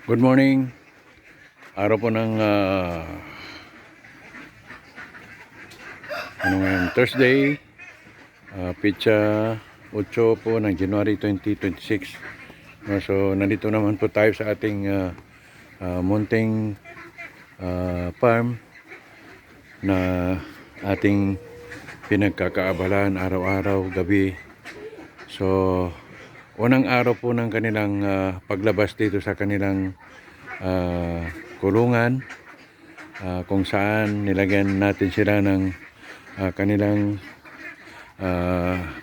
Good morning. Araw po ng Thursday, pitsa 8 po ng January 2026. So nandito naman po tayo sa ating munting farm na ating pinagkakaabalan araw-araw, gabi. So unang araw po ng kanilang paglabas dito sa kanilang kulungan, kung saan nilagyan natin sila ng kanilang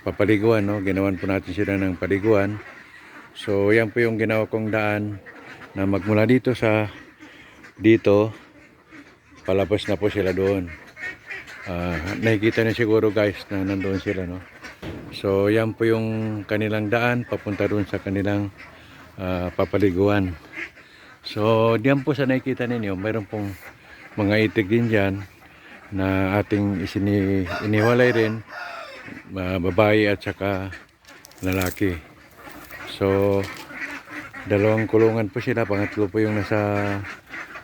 papaliguan, no? Ginawan po natin sila ng paliguan. So yan po yung ginawa kong daan na magmula dito dito palabas na po sila doon. Nakikita niyo siguro guys na nandoon sila, no? So yan po yung kanilang daan papunta doon sa kanilang papaliguan. So diyan po sa nakikita ninyo, mayroon pong mga itik din dyan na ating iniwalay rin, babae at saka lalaki. So dalawang kulungan po sila, pangatlo po yung nasa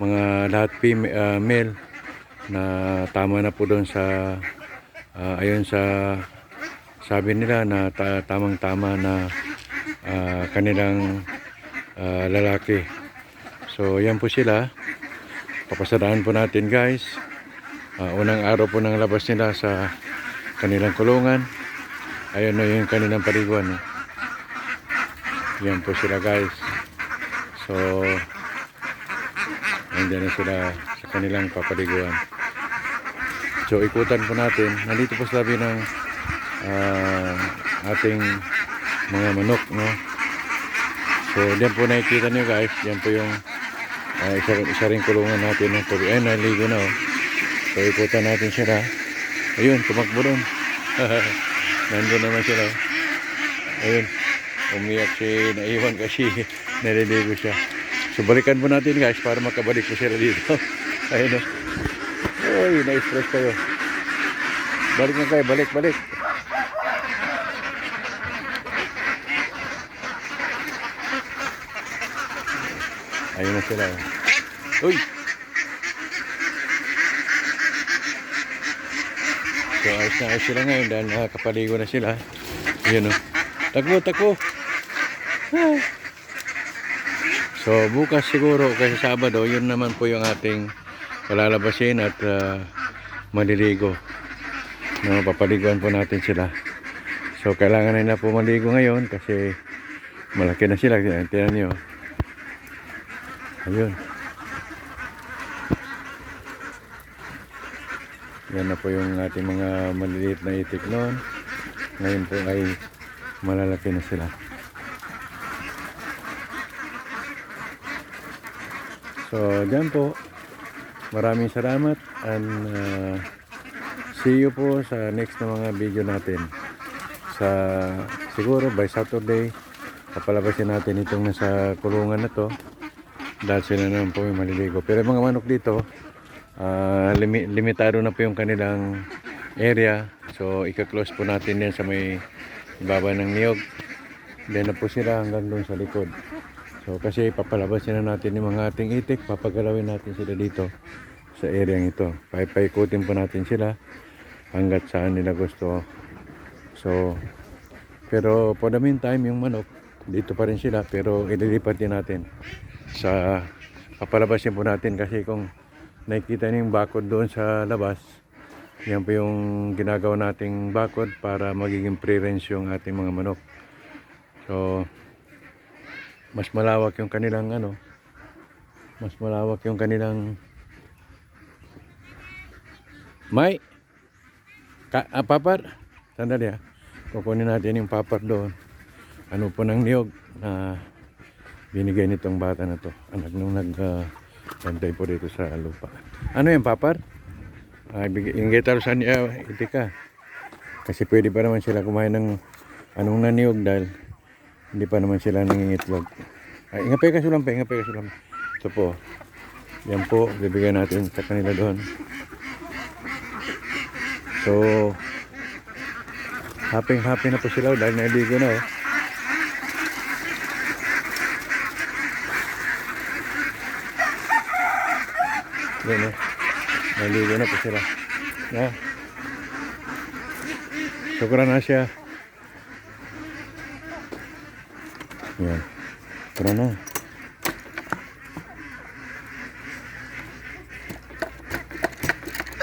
mga lahat male na tama na po doon sa ayon sa sabi nila na tamang tama na kanilang lalaki. So yan po sila, papasadaan po natin guys. Unang araw po ng labas nila sa kanilang kulungan. Ayun na yung kanilang paliguan, yan po sila guys. So nandiyan na sila sa kanilang papaliguan. So ikutan po natin. Nandito po sa labi ng ating mga manok, no? So diyan po nakikita nyo guys, diyan po yung isa ring kulungan natin ng tubig. Ay, naligo na, oh. So ikutan natin sila. Ayun, tumakbo doon. Nandun naman sila. Ayun, umiyak naiwan kasi naliligo siya. So balikan po natin guys para makabalik po sila dito. Ayun, oh. Uy, na-stress kayo. Balik na kayo, balik. Ayun na sila. Uy! So ayos na sila ngayon dahil nakakapaligo na sila. Ayun, oh. Takbo. So bukas siguro kasi Sabado, yun naman po yung ating palalabasin at maliligo. No, papaliguan po natin sila. So kailangan na po maligo ngayon kasi malaki na sila. Tingnan niyo. Ayun. Yan na po yung ating mga maliliit na itik noon. Ngayon po ay malalaki na sila. So dyan po, maraming salamat and see you po sa next na mga video natin. Siguro by Saturday papalabasin natin itong nasa kulungan na to dahil sila naman po yung maliligo. Pero mga manok dito, limitado na po yung kanilang area. So ika-close po natin yan sa may ibaba ng niyog. Then na po sila hanggang doon sa likod. So kasi papalabasin na natin yung mga ating itik, papagalawin natin sila dito sa area ito. Paikutin po natin sila hanggat saan nila gusto. So pero for the meantime yung manok dito pa rin sila, pero ililipat din natin sa papalabasin po natin kasi kung nakikita niyo yung bakod doon sa labas, yan po yung ginagawa nating bakod para magiging free-range yung ating mga manok. So mas malawak yung kanilang may papar. Sandali ha, kukunin natin yung papar doon. Ano po ng niyog na binigay nitong bata na to, anak nung nagbantay po dito sa lupa. Ano yung papar? Ingay talo sa niya itika kasi pwede pa naman sila kumain ng anong naniyog dahil hindi pa naman sila nangingitlog. Ingapay ka sulam. Ito po, yan po, bibigyan natin sa kanila doon. So happy na po sila dahil naligo na, oh. Yan o. Naligo na po sila. Yeah. Syukuran na siya. Yan. Syukuran na.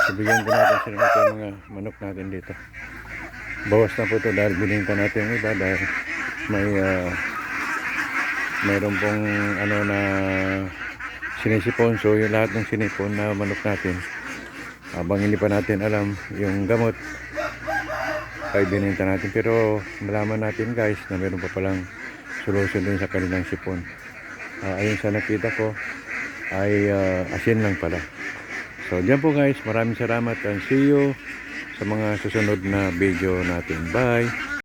So, bigyan ko natin sila ng mga manok natin dito. Bawas na po ito dahil bininta natin yung iba dahil mayroon pong ano na sinisipon. So yung lahat ng sinipon na manok natin, habang hindi pa natin alam yung gamot ay bininta natin. Pero nalaman natin guys na mayroon pa palang solusyon din sa kanilang sipon. Ayun sa nakita ko ay asin lang pala. So dyan po guys, maraming salamat and see you sa mga susunod na video natin. Bye!